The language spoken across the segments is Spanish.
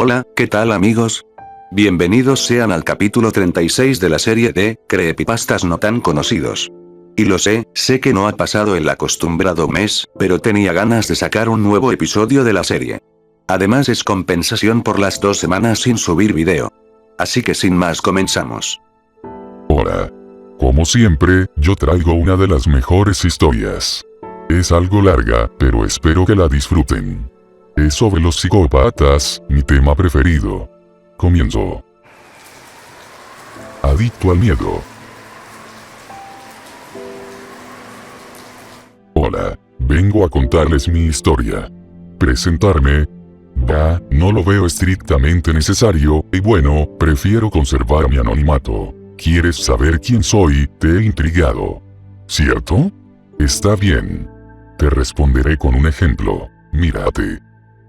Hola, ¿qué tal amigos? Bienvenidos sean al capítulo 36 de la serie de creepypastas no tan conocidos. Y lo sé que no ha pasado el acostumbrado mes, pero tenía ganas de sacar un nuevo episodio de la serie. Además es compensación por las 2 semanas sin subir video. Así que sin más comenzamos. Hola. Como siempre, yo traigo una de las mejores historias. Es algo larga, pero espero que la disfruten. Es sobre los psicópatas, mi tema preferido. Comienzo. Adicto al miedo. Hola, vengo a contarles mi historia. Presentarme. No lo veo estrictamente necesario, y bueno, prefiero conservar mi anonimato. ¿Quieres saber quién soy? Te he intrigado, ¿cierto? Está bien. Te responderé con un ejemplo. Mírate.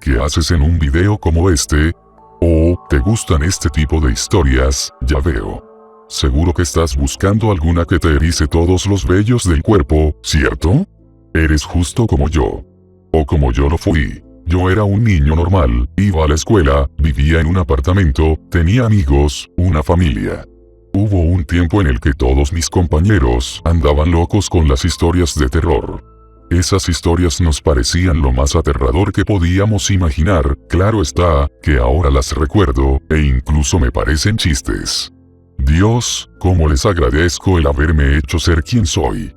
¿Qué haces en un video como este? ¿O te gustan este tipo de historias? Ya veo. Seguro que estás buscando alguna que te erice todos los vellos del cuerpo, ¿cierto? Eres justo como yo. O como yo lo fui. Yo era un niño normal, iba a la escuela, vivía en un apartamento, tenía amigos, una familia. Hubo un tiempo en el que todos mis compañeros andaban locos con las historias de terror. Esas historias nos parecían lo más aterrador que podíamos imaginar, claro está, que ahora las recuerdo, e incluso me parecen chistes. Dios, cómo les agradezco el haberme hecho ser quien soy.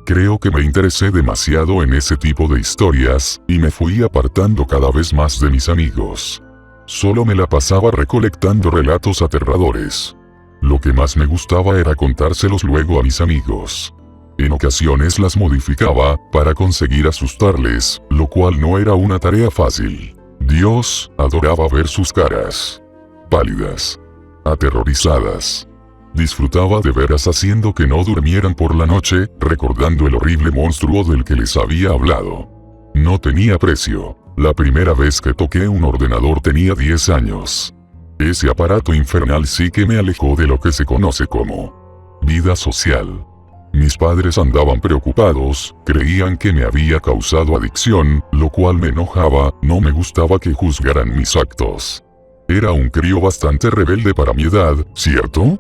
Creo que me interesé demasiado en ese tipo de historias, y me fui apartando cada vez más de mis amigos. Solo me la pasaba recolectando relatos aterradores. Lo que más me gustaba era contárselos luego a mis amigos. En ocasiones las modificaba, para conseguir asustarles, lo cual no era una tarea fácil. Dios, adoraba ver sus caras. Pálidas. Aterrorizadas. Disfrutaba de veras haciendo que no durmieran por la noche, recordando el horrible monstruo del que les había hablado. No tenía precio. La primera vez que toqué un ordenador tenía 10 años. Ese aparato infernal sí que me alejó de lo que se conoce como vida social. Mis padres andaban preocupados, creían que me había causado adicción, lo cual me enojaba, no me gustaba que juzgaran mis actos. Era un crío bastante rebelde para mi edad, ¿cierto?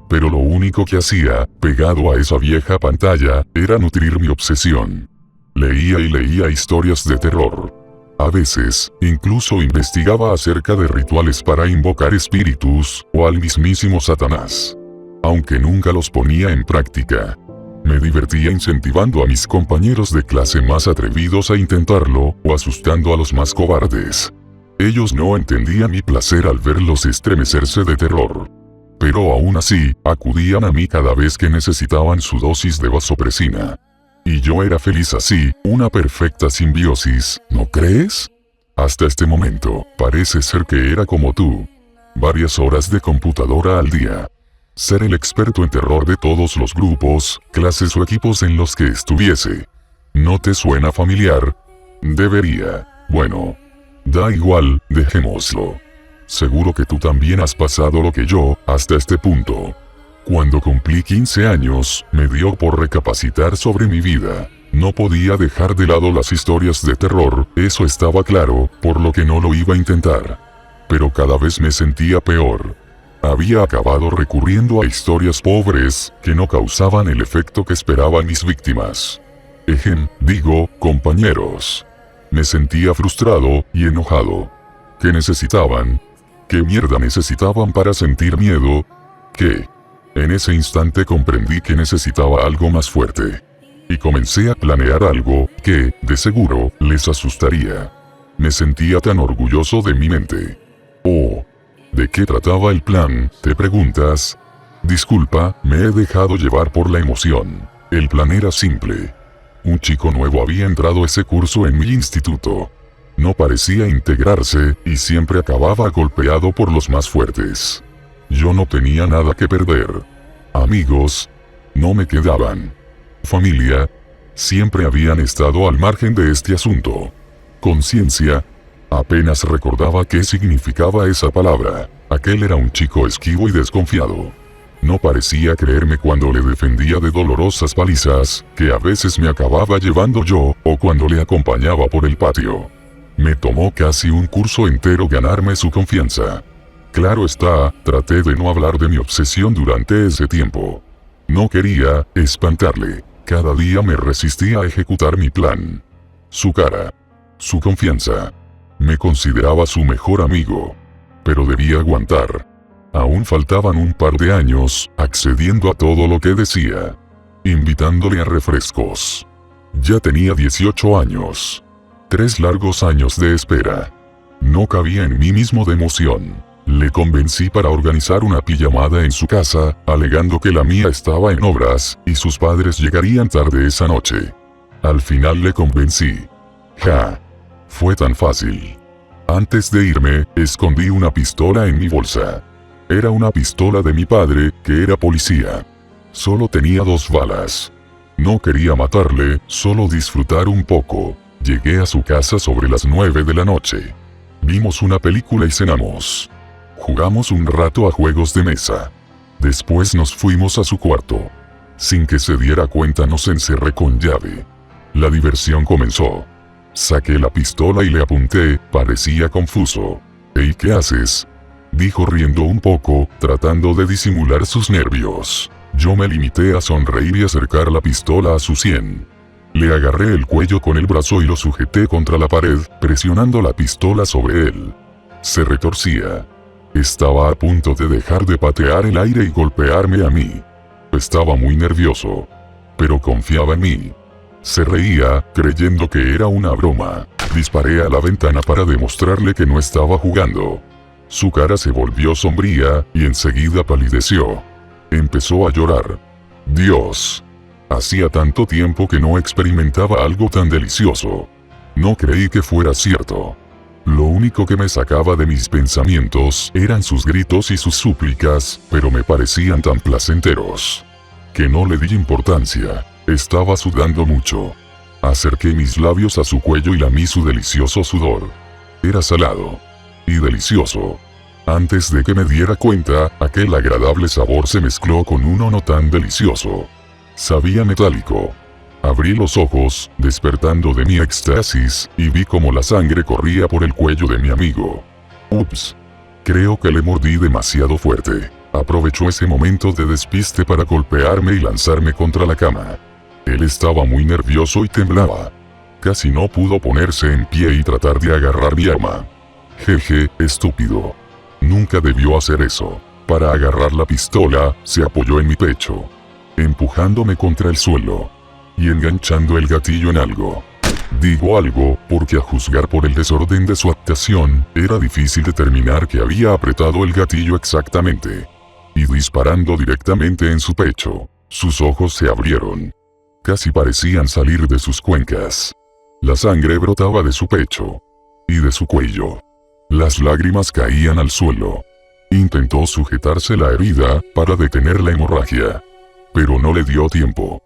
Pero lo único que hacía, pegado a esa vieja pantalla, era nutrir mi obsesión. Leía y leía historias de terror. A veces, incluso investigaba acerca de rituales para invocar espíritus, o al mismísimo Satanás. Aunque nunca los ponía en práctica. Me divertía incentivando a mis compañeros de clase más atrevidos a intentarlo, o asustando a los más cobardes. Ellos no entendían mi placer al verlos estremecerse de terror. Pero aún así, acudían a mí cada vez que necesitaban su dosis de vasopresina. Y yo era feliz así, una perfecta simbiosis, ¿no crees? Hasta este momento, parece ser que era como tú. Varias horas de computadora al día. Ser el experto en terror de todos los grupos, clases o equipos en los que estuviese. ¿No te suena familiar? Debería. Bueno. Da igual, dejémoslo. Seguro que tú también has pasado lo que yo, hasta este punto. Cuando cumplí 15 años, me dio por recapacitar sobre mi vida. No podía dejar de lado las historias de terror, eso estaba claro, por lo que no lo iba a intentar. Pero cada vez me sentía peor. Había acabado recurriendo a historias pobres, que no causaban el efecto que esperaban mis víctimas. Compañeros. Me sentía frustrado y enojado. ¿Qué necesitaban? ¿Qué mierda necesitaban para sentir miedo? ¿Qué? En ese instante comprendí que necesitaba algo más fuerte. Y comencé a planear algo que, de seguro, les asustaría. Me sentía tan orgulloso de mi mente. Oh. ¿De qué trataba el plan? ¿Te preguntas? Disculpa, me he dejado llevar por la emoción. El plan era simple. Un chico nuevo había entrado a ese curso en mi instituto. No parecía integrarse, y siempre acababa golpeado por los más fuertes. Yo no tenía nada que perder. Amigos, no me quedaban. Familia, siempre habían estado al margen de este asunto. Conciencia, apenas recordaba qué significaba esa palabra. Aquel era un chico esquivo y desconfiado. No parecía creerme cuando le defendía de dolorosas palizas, que a veces me acababa llevando yo, o cuando le acompañaba por el patio. Me tomó casi un curso entero ganarme su confianza. Claro está, traté de no hablar de mi obsesión durante ese tiempo. No quería espantarle. Cada día me resistía a ejecutar mi plan. Su cara. Su confianza. Me consideraba su mejor amigo. Pero debía aguantar. Aún faltaban un par de años, accediendo a todo lo que decía. Invitándole a refrescos. Ya tenía 18 años. 3 largos años de espera. No cabía en mí mismo de emoción. Le convencí para organizar una pijamada en su casa, alegando que la mía estaba en obras, y sus padres llegarían tarde esa noche. Al final le convencí. Ja. Fue tan fácil. Antes de irme, escondí una pistola en mi bolsa. Era una pistola de mi padre, que era policía. Solo tenía 2 balas. No quería matarle, solo disfrutar un poco. Llegué a su casa sobre las 9 de la noche. Vimos una película y cenamos. Jugamos un rato a juegos de mesa. Después nos fuimos a su cuarto. Sin que se diera cuenta nos encerré con llave. La diversión comenzó. Saqué la pistola y le apunté, parecía confuso. «¿Ey, qué haces?», dijo riendo un poco, tratando de disimular sus nervios. Yo me limité a sonreír y acercar la pistola a su sien. Le agarré el cuello con el brazo y lo sujeté contra la pared, presionando la pistola sobre él. Se retorcía. Estaba a punto de dejar de patear el aire y golpearme a mí. Estaba muy nervioso. Pero confiaba en mí. Se reía, creyendo que era una broma. Disparé a la ventana para demostrarle que no estaba jugando. Su cara se volvió sombría, y enseguida palideció. Empezó a llorar. Dios. Hacía tanto tiempo que no experimentaba algo tan delicioso. No creí que fuera cierto. Lo único que me sacaba de mis pensamientos eran sus gritos y sus súplicas, pero me parecían tan placenteros que no le di importancia. Estaba sudando mucho. Acerqué mis labios a su cuello y lamí su delicioso sudor. Era salado y delicioso. Antes de que me diera cuenta, aquel agradable sabor se mezcló con uno no tan delicioso. Sabía metálico. Abrí los ojos, despertando de mi éxtasis, y vi cómo la sangre corría por el cuello de mi amigo. Ups. Creo que le mordí demasiado fuerte. Aprovechó ese momento de despiste para golpearme y lanzarme contra la cama. Él estaba muy nervioso y temblaba. Casi no pudo ponerse en pie y tratar de agarrar mi arma. Jeje, estúpido. Nunca debió hacer eso. Para agarrar la pistola, se apoyó en mi pecho, empujándome contra el suelo y enganchando el gatillo en algo. Digo algo, porque a juzgar por el desorden de su actuación, era difícil determinar que había apretado el gatillo exactamente. Y disparando directamente en su pecho, sus ojos se abrieron. Casi parecían salir de sus cuencas. La sangre brotaba de su pecho y de su cuello. Las lágrimas caían al suelo. Intentó sujetarse la herida para detener la hemorragia, pero no le dio tiempo.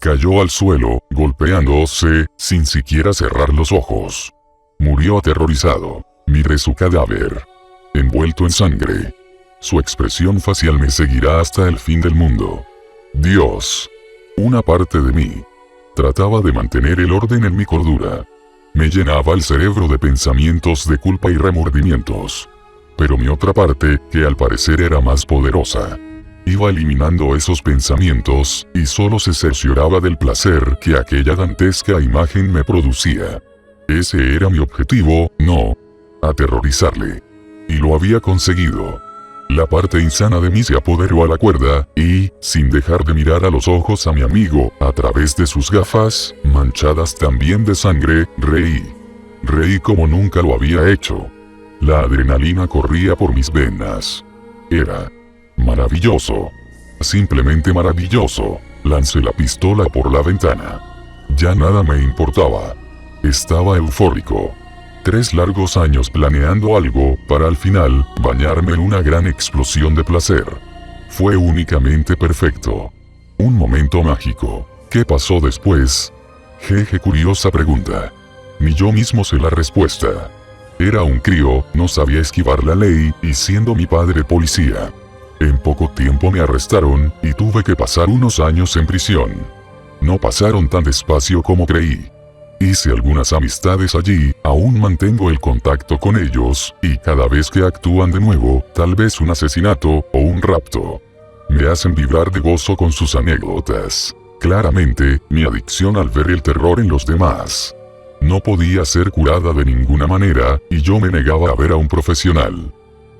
Cayó al suelo, golpeándose, sin siquiera cerrar los ojos. Murió aterrorizado. Miré su cadáver, envuelto en sangre. Su expresión facial me seguirá hasta el fin del mundo. Dios. Una parte de mí trataba de mantener el orden en mi cordura. Me llenaba el cerebro de pensamientos de culpa y remordimientos. Pero mi otra parte, que al parecer era más poderosa, iba eliminando esos pensamientos, y solo se cercioraba del placer que aquella dantesca imagen me producía. Ese era mi objetivo, no aterrorizarle. Y lo había conseguido. La parte insana de mí se apoderó a la cuerda, y, sin dejar de mirar a los ojos a mi amigo, a través de sus gafas, manchadas también de sangre, reí. Reí como nunca lo había hecho. La adrenalina corría por mis venas. Era maravilloso. Simplemente maravilloso. Lancé la pistola por la ventana. Ya nada me importaba. Estaba eufórico. 3 largos años planeando algo, para al final, bañarme en una gran explosión de placer. Fue únicamente perfecto. Un momento mágico. ¿Qué pasó después? Jeje, curiosa pregunta. Ni yo mismo sé la respuesta. Era un crío, no sabía esquivar la ley, y siendo mi padre policía. En poco tiempo me arrestaron, y tuve que pasar unos años en prisión. No pasaron tan despacio como creí. Hice algunas amistades allí, aún mantengo el contacto con ellos, y cada vez que actúan de nuevo, tal vez un asesinato o un rapto, me hacen vibrar de gozo con sus anécdotas. Claramente, mi adicción al ver el terror en los demás no podía ser curada de ninguna manera, y yo me negaba a ver a un profesional.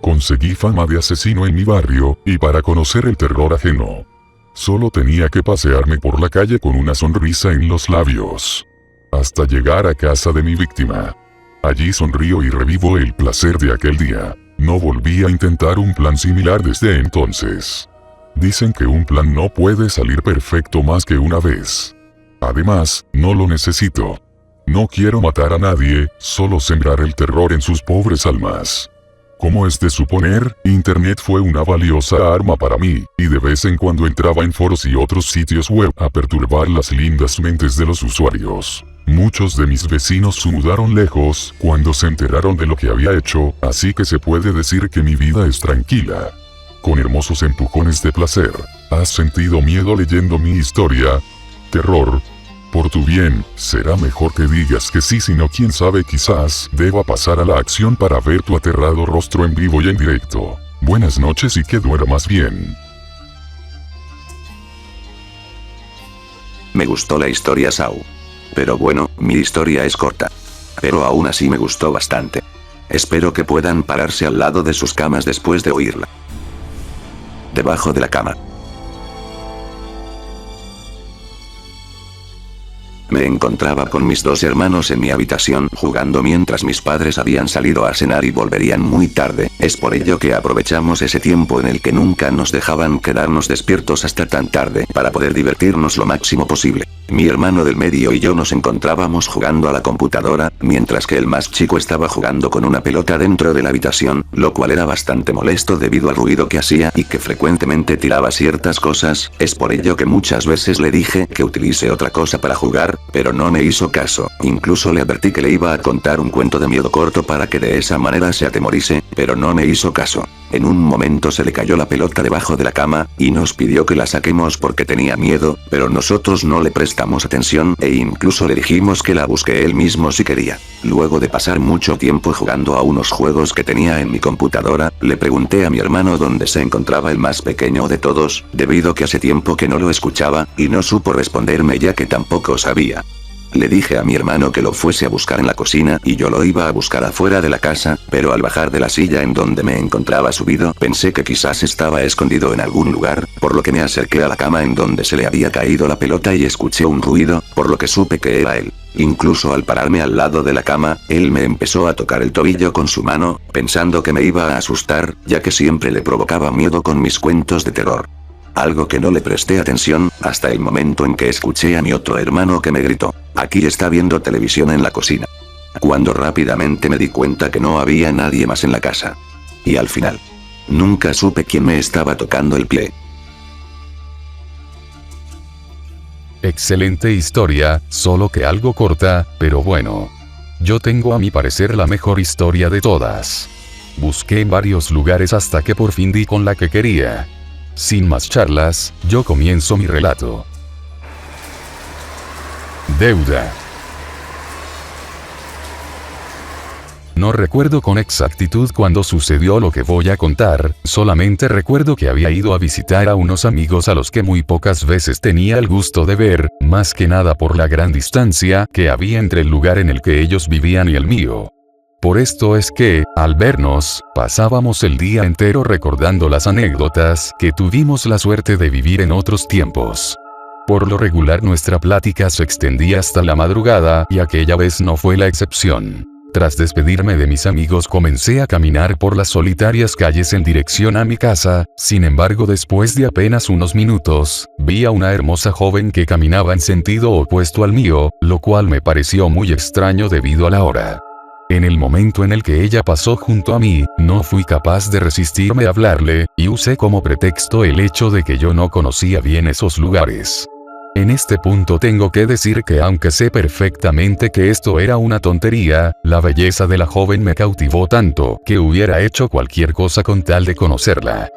Conseguí fama de asesino en mi barrio, y para conocer el terror ajeno, solo tenía que pasearme por la calle con una sonrisa en los labios, hasta llegar a casa de mi víctima. Allí sonrío y revivo el placer de aquel día. No volví a intentar un plan similar desde entonces. Dicen que un plan no puede salir perfecto más que una vez. Además, no lo necesito. No quiero matar a nadie, solo sembrar el terror en sus pobres almas. Como es de suponer, Internet fue una valiosa arma para mí, y de vez en cuando entraba en foros y otros sitios web a perturbar las lindas mentes de los usuarios. Muchos de mis vecinos se mudaron lejos cuando se enteraron de lo que había hecho, así que se puede decir que mi vida es tranquila, con hermosos empujones de placer. ¿Has sentido miedo leyendo mi historia? Terror. Por tu bien, será mejor que digas que sí, sino quién sabe, quizás deba pasar a la acción para ver tu aterrado rostro en vivo y en directo. Buenas noches y que duermas bien. Me gustó la historia, Sau. Pero bueno, mi historia es corta. Pero aún así me gustó bastante. Espero que puedan pararse al lado de sus camas después de oírla. Debajo de la cama. Me encontraba con mis dos hermanos en mi habitación jugando mientras mis padres habían salido a cenar y volverían muy tarde. Es por ello que aprovechamos ese tiempo en el que nunca nos dejaban quedarnos despiertos hasta tan tarde para poder divertirnos lo máximo posible. Mi hermano del medio y yo nos encontrábamos jugando a la computadora, mientras que el más chico estaba jugando con una pelota dentro de la habitación, lo cual era bastante molesto debido al ruido que hacía y que frecuentemente tiraba ciertas cosas. Es por ello que muchas veces le dije que utilice otra cosa para jugar, pero no me hizo caso. Incluso le advertí que le iba a contar un cuento de miedo corto para que de esa manera se atemorice, pero no me hizo caso. En un momento se le cayó la pelota debajo de la cama, y nos pidió que la saquemos porque tenía miedo, pero nosotros no le prestamos atención e incluso le dijimos que la busque él mismo si quería. Luego de pasar mucho tiempo jugando a unos juegos que tenía en mi computadora, le pregunté a mi hermano dónde se encontraba el más pequeño de todos, debido que hace tiempo que no lo escuchaba, y no supo responderme ya que tampoco sabía. Le dije a mi hermano que lo fuese a buscar en la cocina y yo lo iba a buscar afuera de la casa, pero al bajar de la silla en donde me encontraba subido pensé que quizás estaba escondido en algún lugar, por lo que me acerqué a la cama en donde se le había caído la pelota y escuché un ruido, por lo que supe que era él. Incluso al pararme al lado de la cama, él me empezó a tocar el tobillo con su mano, pensando que me iba a asustar, ya que siempre le provocaba miedo con mis cuentos de terror. Algo que no le presté atención, hasta el momento en que escuché a mi otro hermano que me gritó: "Aquí está viendo televisión en la cocina". Cuando rápidamente me di cuenta que no había nadie más en la casa. Y al final, nunca supe quién me estaba tocando el pie. Excelente historia, solo que algo corta, pero bueno. Yo tengo a mi parecer la mejor historia de todas. Busqué en varios lugares hasta que por fin di con la que quería. Sin más charlas, yo comienzo mi relato. Deuda. No recuerdo con exactitud cuándo sucedió lo que voy a contar, solamente recuerdo que había ido a visitar a unos amigos a los que muy pocas veces tenía el gusto de ver, más que nada por la gran distancia que había entre el lugar en el que ellos vivían y el mío. Por esto es que, al vernos, pasábamos el día entero recordando las anécdotas que tuvimos la suerte de vivir en otros tiempos. Por lo regular nuestra plática se extendía hasta la madrugada y aquella vez no fue la excepción. Tras despedirme de mis amigos comencé a caminar por las solitarias calles en dirección a mi casa, sin embargo después de apenas unos minutos, vi a una hermosa joven que caminaba en sentido opuesto al mío, lo cual me pareció muy extraño debido a la hora. En el momento en el que ella pasó junto a mí, no fui capaz de resistirme a hablarle, y usé como pretexto el hecho de que yo no conocía bien esos lugares. En este punto tengo que decir que aunque sé perfectamente que esto era una tontería, la belleza de la joven me cautivó tanto que hubiera hecho cualquier cosa con tal de conocerla.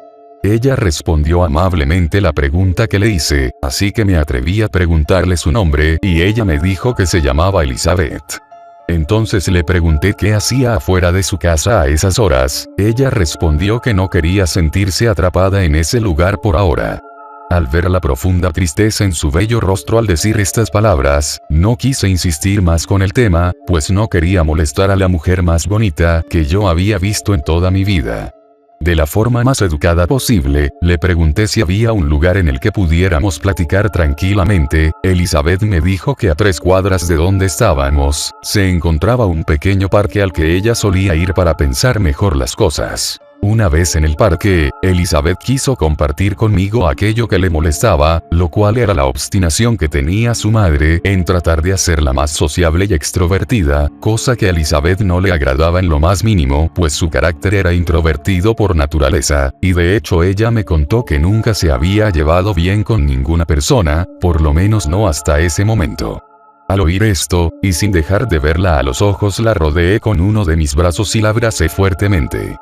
Ella respondió amablemente la pregunta que le hice, así que me atreví a preguntarle su nombre y ella me dijo que se llamaba Elizabeth. Entonces le pregunté qué hacía afuera de su casa a esas horas. Ella respondió que no quería sentirse atrapada en ese lugar por ahora. Al ver la profunda tristeza en su bello rostro al decir estas palabras, no quise insistir más con el tema, pues no quería molestar a la mujer más bonita que yo había visto en toda mi vida. De la forma más educada posible, le pregunté si había un lugar en el que pudiéramos platicar tranquilamente. Elizabeth me dijo que a 3 cuadras de donde estábamos, se encontraba un pequeño parque al que ella solía ir para pensar mejor las cosas. Una vez en el parque, Elizabeth quiso compartir conmigo aquello que le molestaba, lo cual era la obstinación que tenía su madre en tratar de hacerla más sociable y extrovertida, cosa que a Elizabeth no le agradaba en lo más mínimo, pues su carácter era introvertido por naturaleza, y de hecho ella me contó que nunca se había llevado bien con ninguna persona, por lo menos no hasta ese momento. Al oír esto, y sin dejar de verla a los ojos, la rodeé con uno de mis brazos y la abracé fuertemente.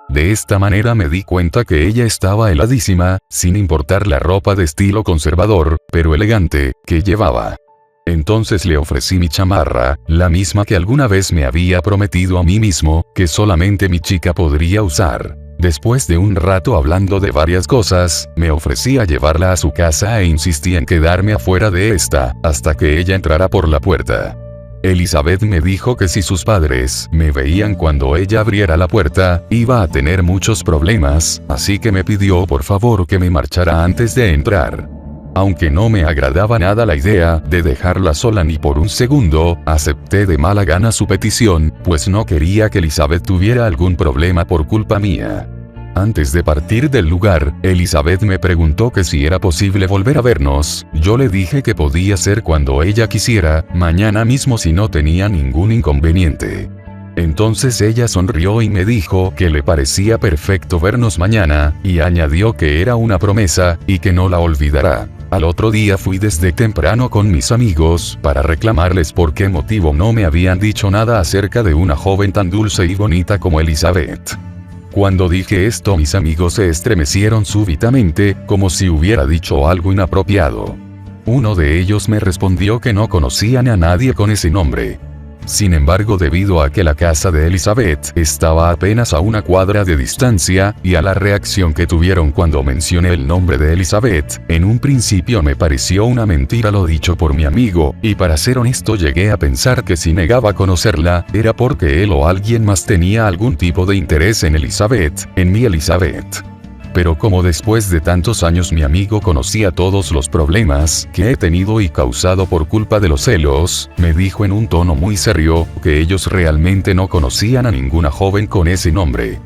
De esta manera me di cuenta que ella estaba heladísima, sin importar la ropa de estilo conservador, pero elegante, que llevaba. Entonces le ofrecí mi chamarra, la misma que alguna vez me había prometido a mí mismo, que solamente mi chica podría usar. Después de un rato hablando de varias cosas, me ofrecí a llevarla a su casa e insistí en quedarme afuera de esta, hasta que ella entrara por la puerta. Elizabeth me dijo que si sus padres me veían cuando ella abriera la puerta, iba a tener muchos problemas, así que me pidió por favor que me marchara antes de entrar. Aunque no me agradaba nada la idea de dejarla sola ni por un segundo, acepté de mala gana su petición, pues no quería que Elizabeth tuviera algún problema por culpa mía. Antes de partir del lugar, Elizabeth me preguntó que si era posible volver a vernos. Yo le dije que podía ser cuando ella quisiera, mañana mismo si no tenía ningún inconveniente. Entonces ella sonrió y me dijo que le parecía perfecto vernos mañana, y añadió que era una promesa, y que no la olvidará. Al otro día fui desde temprano con mis amigos, para reclamarles por qué motivo no me habían dicho nada acerca de una joven tan dulce y bonita como Elizabeth. Cuando dije esto, mis amigos se estremecieron súbitamente, como si hubiera dicho algo inapropiado. Uno de ellos me respondió que no conocían a nadie con ese nombre. Sin embargo, debido a que la casa de Elizabeth estaba apenas a 1 cuadra de distancia, y a la reacción que tuvieron cuando mencioné el nombre de Elizabeth, en un principio me pareció una mentira lo dicho por mi amigo, y para ser honesto llegué a pensar que si negaba conocerla, era porque él o alguien más tenía algún tipo de interés en mi Elizabeth. Pero como después de tantos años mi amigo conocía todos los problemas que he tenido y causado por culpa de los celos, me dijo en un tono muy serio que ellos realmente no conocían a ninguna joven con ese nombre.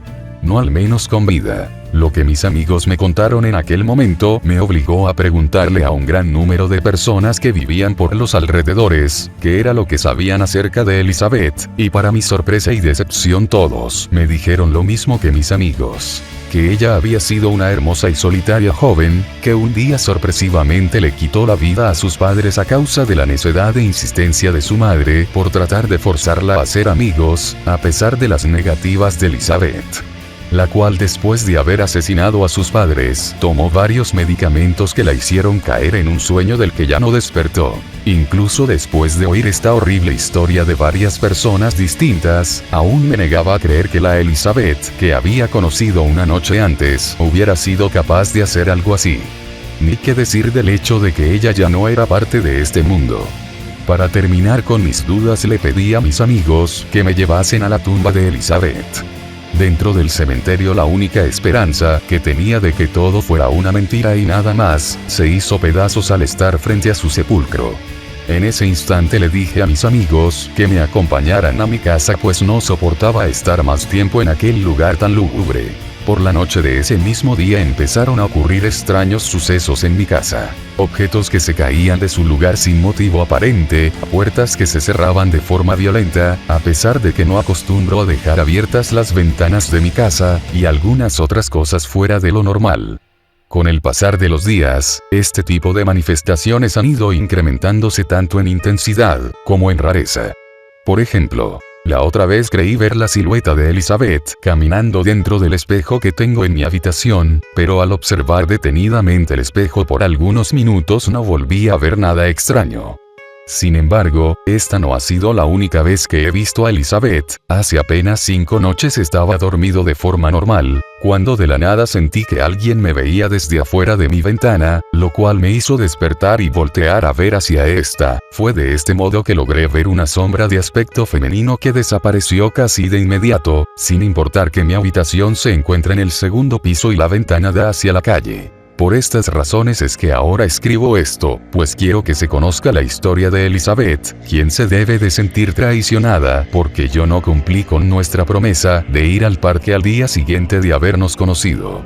No al menos con vida. Lo que mis amigos me contaron en aquel momento me obligó a preguntarle a un gran número de personas que vivían por los alrededores, qué era lo que sabían acerca de Elizabeth, y para mi sorpresa y decepción todos me dijeron lo mismo que mis amigos. Que ella había sido una hermosa y solitaria joven, que un día sorpresivamente le quitó la vida a sus padres a causa de la necedad e insistencia de su madre por tratar de forzarla a ser amigos, a pesar de las negativas de Elizabeth. La cual después de haber asesinado a sus padres, tomó varios medicamentos que la hicieron caer en un sueño del que ya no despertó. Incluso después de oír esta horrible historia de varias personas distintas, aún me negaba a creer que la Elizabeth, que había conocido una noche antes, hubiera sido capaz de hacer algo así. Ni qué decir del hecho de que ella ya no era parte de este mundo. Para terminar con mis dudas, le pedí a mis amigos que me llevasen a la tumba de Elizabeth. Dentro del cementerio la única esperanza que tenía de que todo fuera una mentira y nada más, se hizo pedazos al estar frente a su sepulcro. En ese instante le dije a mis amigos que me acompañaran a mi casa, pues no soportaba estar más tiempo en aquel lugar tan lúgubre. Por la noche de ese mismo día empezaron a ocurrir extraños sucesos en mi casa. Objetos que se caían de su lugar sin motivo aparente, puertas que se cerraban de forma violenta, a pesar de que no acostumbro a dejar abiertas las ventanas de mi casa, y algunas otras cosas fuera de lo normal. Con el pasar de los días, este tipo de manifestaciones han ido incrementándose tanto en intensidad como en rareza. Por ejemplo, La otra vez creí ver la silueta de Elizabeth caminando dentro del espejo que tengo en mi habitación, pero al observar detenidamente el espejo por algunos minutos no volví a ver nada extraño. Sin embargo, esta no ha sido la única vez que he visto a Elizabeth. Hace apenas 5 noches estaba dormido de forma normal, cuando de la nada sentí que alguien me veía desde afuera de mi ventana, lo cual me hizo despertar y voltear a ver hacia esta. Fue de este modo que logré ver una sombra de aspecto femenino que desapareció casi de inmediato, sin importar que mi habitación se encuentra en el segundo piso y la ventana da hacia la calle. Por estas razones es que ahora escribo esto, pues quiero que se conozca la historia de Elizabeth, quien se debe de sentir traicionada porque yo no cumplí con nuestra promesa de ir al parque al día siguiente de habernos conocido.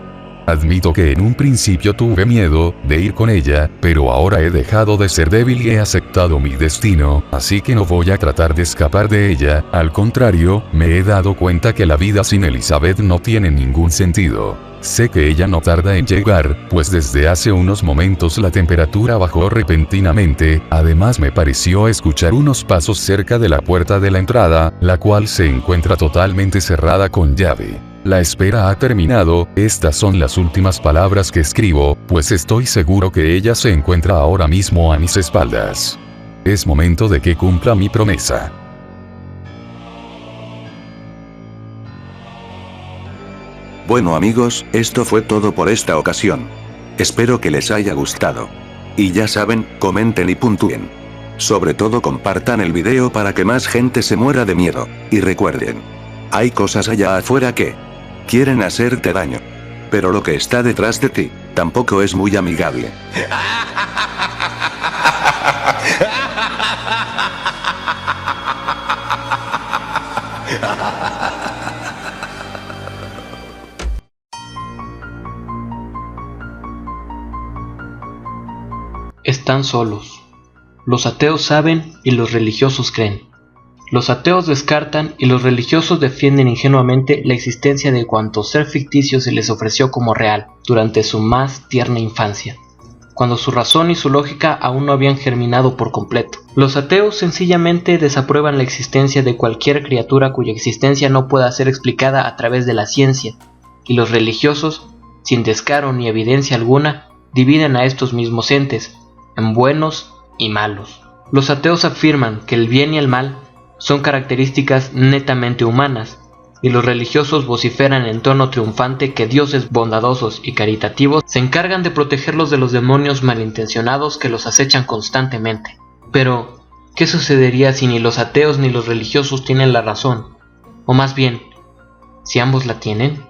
Admito que en un principio tuve miedo de ir con ella, pero ahora he dejado de ser débil y he aceptado mi destino, así que no voy a tratar de escapar de ella, al contrario, me he dado cuenta que la vida sin Elizabeth no tiene ningún sentido. Sé que ella no tarda en llegar, pues desde hace unos momentos la temperatura bajó repentinamente, además me pareció escuchar unos pasos cerca de la puerta de la entrada, la cual se encuentra totalmente cerrada con llave. La espera ha terminado, estas son las últimas palabras que escribo, pues estoy seguro que ella se encuentra ahora mismo a mis espaldas. Es momento de que cumpla mi promesa. Bueno amigos, esto fue todo por esta ocasión. Espero que les haya gustado. Y ya saben, comenten y puntúen. Sobre todo compartan el video para que más gente se muera de miedo. Y recuerden, hay cosas allá afuera que quieren hacerte daño. Pero lo que está detrás de ti, tampoco es muy amigable. Están solos. Los ateos saben y los religiosos creen. Los ateos descartan y los religiosos defienden ingenuamente la existencia de cuanto ser ficticio se les ofreció como real durante su más tierna infancia, cuando su razón y su lógica aún no habían germinado por completo. Los ateos sencillamente desaprueban la existencia de cualquier criatura cuya existencia no pueda ser explicada a través de la ciencia, y los religiosos, sin descaro ni evidencia alguna, dividen a estos mismos entes en buenos y malos. Los ateos afirman que el bien y el mal son características netamente humanas, y los religiosos vociferan en tono triunfante que dioses bondadosos y caritativos se encargan de protegerlos de los demonios malintencionados que los acechan constantemente. Pero, ¿qué sucedería si ni los ateos ni los religiosos tienen la razón? O más bien, si ambos la tienen.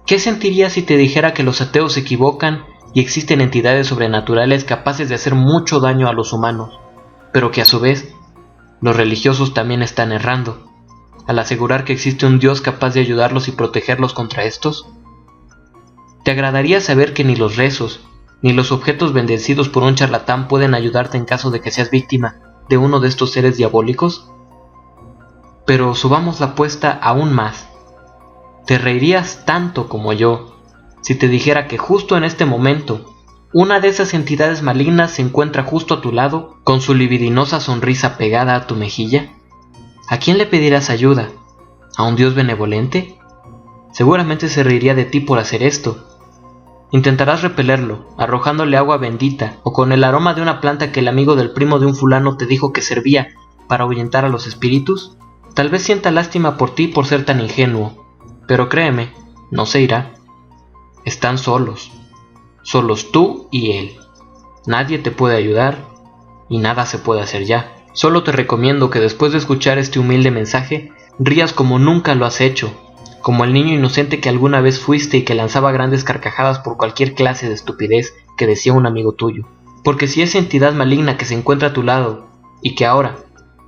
¿Qué sentirías si te dijera que los ateos se equivocan y existen entidades sobrenaturales capaces de hacer mucho daño a los humanos, pero que a su vez los religiosos también están errando al asegurar que existe un Dios capaz de ayudarlos y protegerlos contra estos? ¿Te agradaría saber que ni los rezos ni los objetos bendecidos por un charlatán pueden ayudarte en caso de que seas víctima de uno de estos seres diabólicos? Pero subamos la apuesta aún más. ¿Te reirías tanto como yo si te dijera que justo en este momento una de esas entidades malignas se encuentra justo a tu lado, con su libidinosa sonrisa pegada a tu mejilla? ¿A quién le pedirás ayuda? ¿A un Dios benevolente? Seguramente se reiría de ti por hacer esto. Intentarás repelerlo, arrojándole agua bendita, o con el aroma de una planta que el amigo del primo de un fulano te dijo que servía para ahuyentar a los espíritus. Tal vez sienta lástima por ti por ser tan ingenuo, pero créeme, no se irá. Están solos. Solos tú y él. Nadie te puede ayudar y nada se puede hacer ya. Solo te recomiendo que después de escuchar este humilde mensaje, rías como nunca lo has hecho, como el niño inocente que alguna vez fuiste y que lanzaba grandes carcajadas por cualquier clase de estupidez que decía un amigo tuyo. Porque si esa entidad maligna que se encuentra a tu lado y que ahora,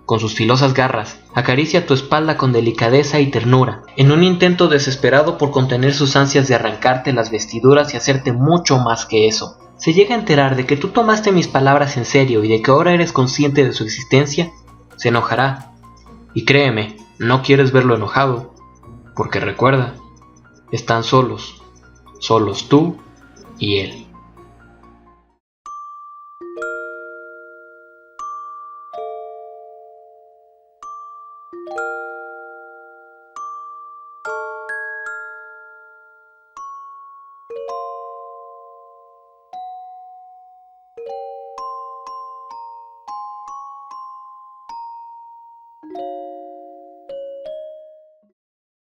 con sus filosas garras, acaricia tu espalda con delicadeza y ternura, en un intento desesperado por contener sus ansias de arrancarte las vestiduras y hacerte mucho más que eso, se llega a enterar de que tú tomaste mis palabras en serio y de que ahora eres consciente de su existencia, se enojará. Y créeme, no quieres verlo enojado, porque recuerda, están solos, solos tú y él.